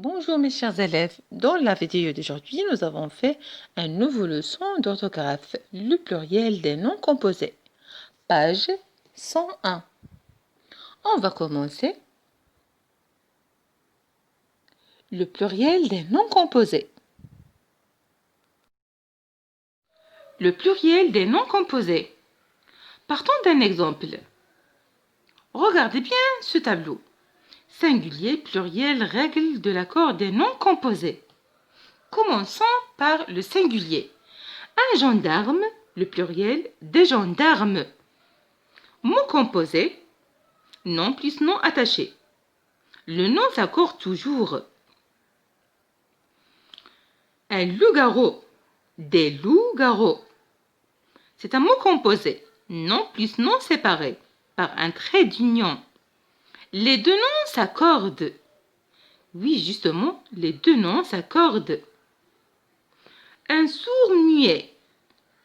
Bonjour mes chers élèves, dans la vidéo d'aujourd'hui, nous avons fait une nouvelle leçon d'orthographe, le pluriel des noms composés, page 101. On va commencer. Le pluriel des noms composés. Le pluriel des noms composés. Partons d'un exemple. Regardez bien ce tableau. Singulier, pluriel, règle de l'accord des noms composés. Commençons par le singulier. Un gendarme, le pluriel des gendarmes. Mot composé, nom plus nom attaché. Le nom s'accorde toujours. Un loup-garou, des loups-garous. C'est un mot composé, nom plus nom séparé, par un trait d'union. Les deux noms s'accordent. Oui, justement, les deux noms s'accordent. Un sourd-muet,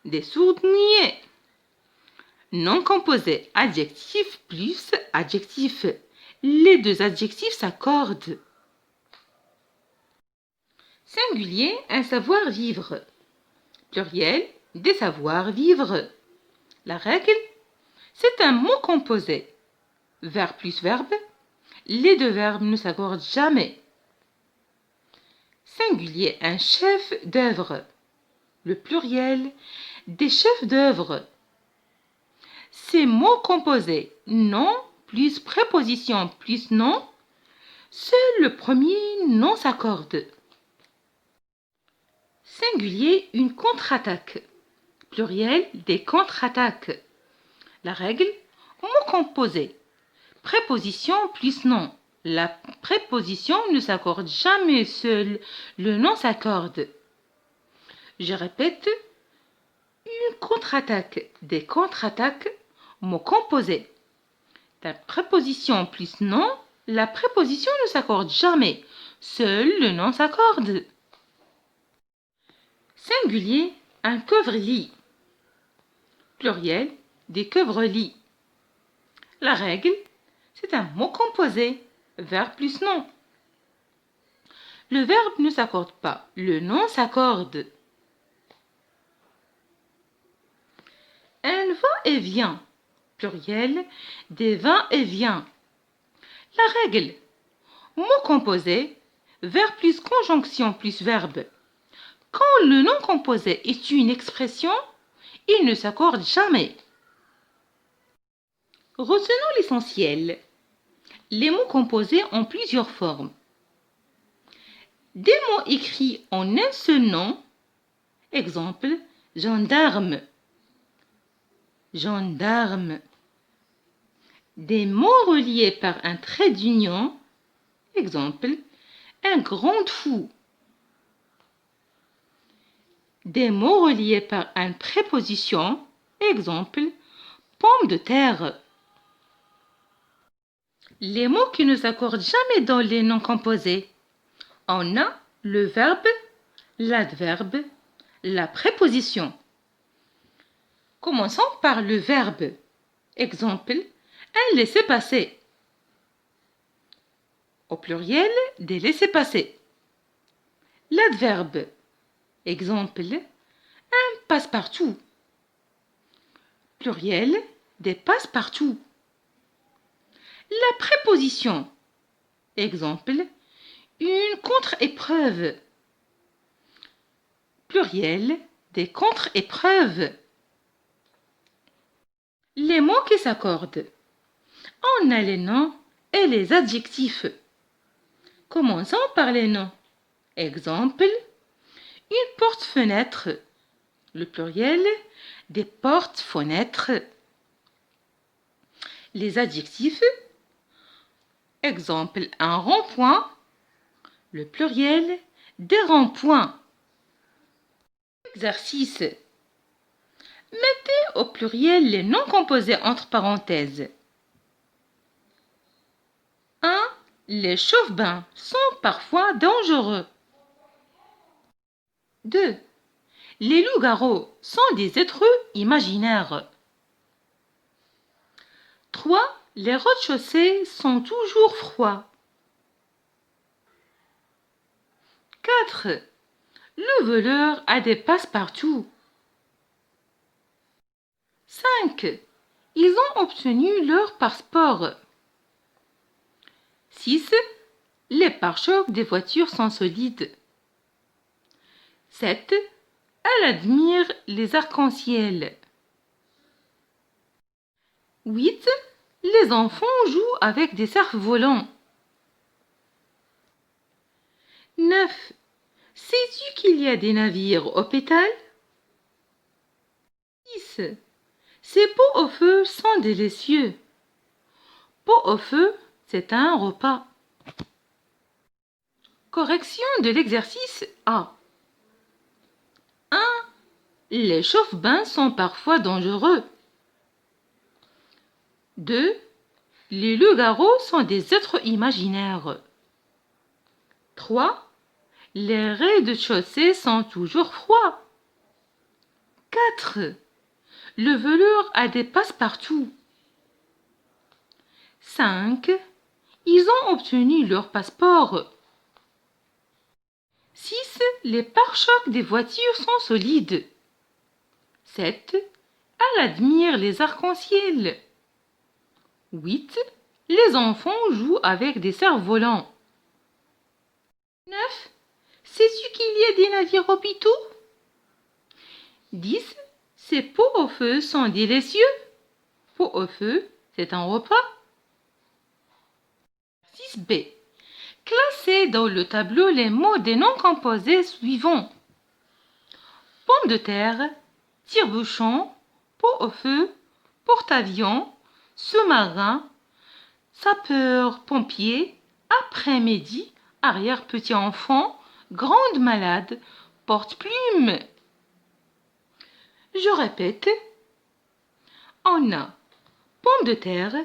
des sourds-muets. Nom composé, adjectif plus adjectif. Les deux adjectifs s'accordent. Singulier, un savoir-vivre. Pluriel, des savoir-vivre. La règle, c'est un mot composé. Verbe plus verbe, les deux verbes ne s'accordent jamais. Singulier, un chef d'œuvre. Le pluriel, des chefs d'œuvre. Ces mots composés, nom plus préposition plus nom, seul le premier nom s'accorde. Singulier, une contre-attaque. Pluriel, des contre-attaques. La règle, mot composé. Préposition plus nom. La préposition ne s'accorde jamais seule, le nom s'accorde. Je répète, une contre-attaque, des contre-attaques, mot composé. La préposition plus nom, la préposition ne s'accorde jamais, seul le nom s'accorde. Singulier, un couvre-lit. Pluriel, des couvre-lits. La règle, c'est un mot composé, verbe plus nom. Le verbe ne s'accorde pas, le nom s'accorde. Un va-et-vient, pluriel, des va-et-vient. La règle, mot composé, verbe plus conjonction plus verbe. Quand le nom composé est une expression, il ne s'accorde jamais. Retenons l'essentiel. Les mots composés ont plusieurs formes. Des mots écrits en un seul nom, exemple, gendarme, gendarme. Des mots reliés par un trait d'union, exemple, un grand fou. Des mots reliés par une préposition, exemple, pomme de terre. Les mots qui ne s'accordent jamais dans les noms composés. On a le verbe, l'adverbe, la préposition. Commençons par le verbe. Exemple, un laissez-passer. Au pluriel, des laissez-passer. L'adverbe. Exemple, un passe-partout. Pluriel, des passe-partout. La préposition. Exemple, une contre-épreuve. Pluriel, des contre-épreuves. Les mots qui s'accordent. On a les noms et les adjectifs. Commençons par les noms. Exemple, une porte-fenêtre. Le pluriel, des portes-fenêtres. Les adjectifs. Exemple, un rond-point. Le pluriel, des ronds-points. Exercice. Mettez au pluriel les noms composés entre parenthèses. 1. Les chauffe-bains sont parfois dangereux. 2. Les loups-garous sont des êtres imaginaires. 3. Les rez-de-chaussée sont toujours froids. 4. Le voleur a des passe-partout. 5. Ils ont obtenu leur passeport. 6. Les pare-chocs des voitures sont solides. 7. Elle admire les arcs-en-ciel. 8. Les enfants jouent avec des cerfs-volants. 9. Sais-tu qu'il y a des navires au pétale? 10. Ces pots au feu sont délicieux. Pot au feu, c'est un repas. Correction de l'exercice A. 1. Les chauffe-bains sont parfois dangereux. 2. Les loups-garous sont des êtres imaginaires. 3. Les rez-de-chaussée sont toujours froids. 4. Le velours a des passe-partout. 5. Ils ont obtenu leur passeport. 6. Les pare-chocs des voitures sont solides. 7. Elle admire les arcs-en-ciel. 8. Les enfants jouent avec des cerfs-volants. 9. Sais-tu qu'il y a des navires au pitou? 10. Ces pots au feu sont délicieux. Pot au feu, c'est un repas. 6b. Classez dans le tableau les mots des noms composés suivants. Pomme de terre, tire-bouchon, pot au feu, porte-avions, sous-marin, sapeur-pompier, après-midi, arrière-petit-enfant, grande malade, porte-plume. Je répète, on a pomme de terre,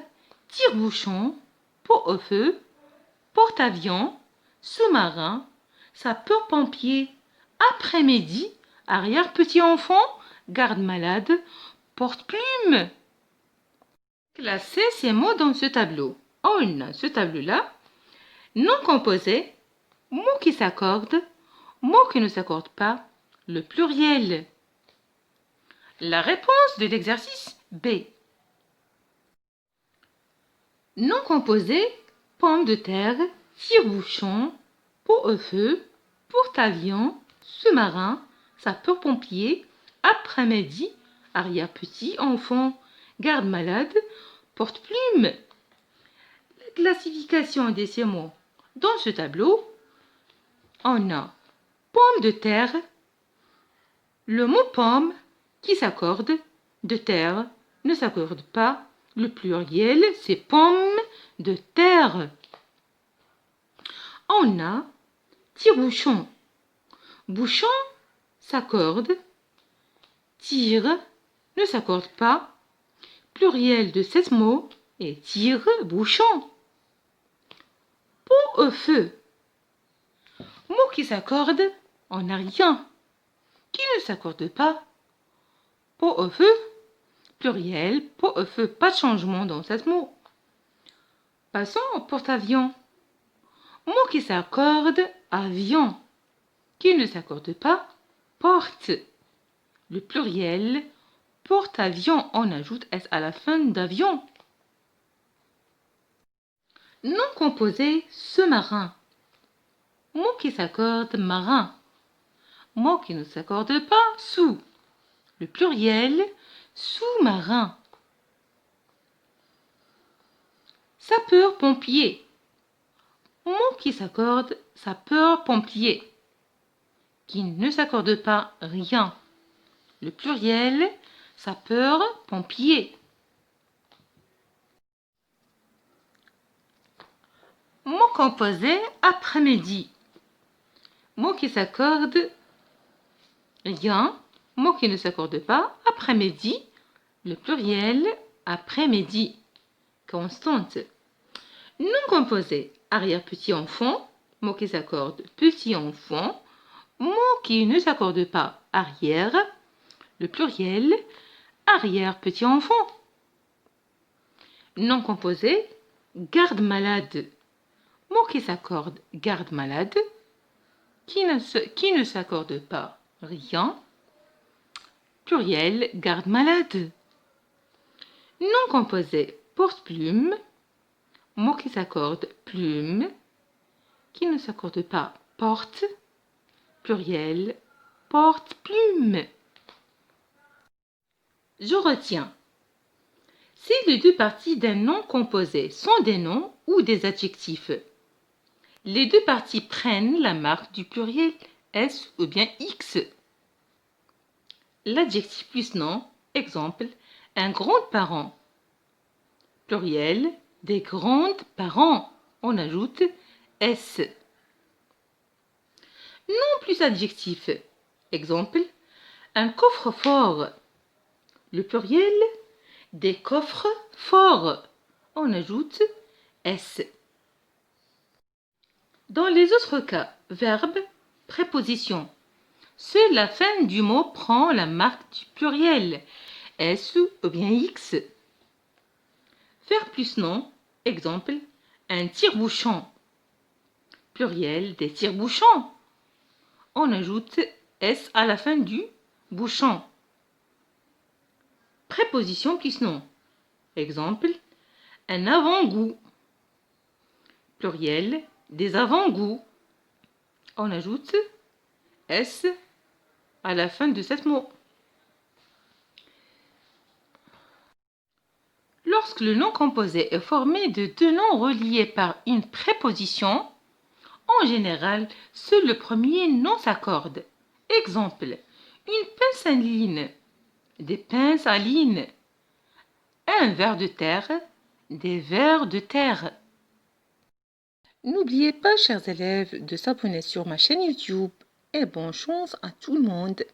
tire-bouchon, pot au feu, porte-avions, sous-marin, sapeur-pompier, après-midi, arrière-petit-enfant, garde-malade, porte-plume. Classez ces mots dans ce tableau. On a ce tableau-là. Noms composés, mots qui s'accordent, mots qui ne s'accordent pas, le pluriel. La réponse de l'exercice B. Noms composés, pomme de terre, tire-bouchon, pot au feu, porte-avions, sous-marin, sapeur-pompier, après-midi, arrière-petit, enfant, garde-malade, porte-plume. La classification de ces mots. Dans ce tableau, on a pomme de terre, le mot pomme qui s'accorde, de terre ne s'accorde pas, le pluriel c'est pomme de terre. On a tire-bouchon, bouchon s'accorde, tire ne s'accorde pas, pluriel de 7 mots est tire-bouchon. Pot au feu, mot qui s'accorde, on n'a rien, qui ne s'accorde pas. Pot au feu, pluriel, pot au feu, pas de changement dans 7 mots. Passons au porte-avions. Mot qui s'accorde, avion, qui ne s'accorde pas, porte. Le pluriel, porte-avions, on ajoute S à la fin d'avion. Nom composé, sous-marin. Mot qui s'accorde, marin. Mot qui ne s'accorde pas, sous. Le pluriel, sous-marin. Sapeur-pompier. Mot qui s'accorde, sapeur-pompier. Qui ne s'accorde pas, rien. Le pluriel, sapeur-pompier. Mot composé, après-midi. Mot qui s'accorde, rien. Mot qui ne s'accorde pas, après-midi. Le pluriel, après-midi. Constante. Nom composé, arrière-petit enfant. Mot qui s'accorde, petit enfant. Mot qui ne s'accorde pas, arrière. Le pluriel, arrière-petit enfant. Nom composé, garde-malade. Mot qui s'accorde, garde-malade. qui ne s'accorde pas. Rien. Pluriel, garde malade. Non composé, porte-plume. Mot qui s'accorde, plume. Qui ne s'accorde pas, porte. Pluriel, porte-plume. Je retiens. Si les deux parties d'un nom composé sont des noms ou des adjectifs, les deux parties prennent la marque du pluriel S ou bien X. L'adjectif plus nom, exemple, un grand-parent. Pluriel, des grands-parents. On ajoute S. Nom plus adjectif. Exemple, un coffre-fort. Le pluriel, des coffres forts. On ajoute S. Dans les autres cas, verbe, préposition. Seule la fin du mot prend la marque du pluriel, S ou bien X. Faire plus nom, exemple, un tire-bouchon. Pluriel, des tire-bouchons. On ajoute S à la fin du bouchon. Préposition plus nom. Exemple, un avant-goût. Pluriel, des avant-goûts. On ajoute S à la fin de ce mot. Lorsque le nom composé est formé de deux noms reliés par une préposition, en général, seul le premier nom s'accorde. Exemple, une pince à ligne, des pinces à ligne. Un ver de terre, des vers de terre. N'oubliez pas, chers élèves, de s'abonner sur ma chaîne YouTube et bonne chance à tout le monde.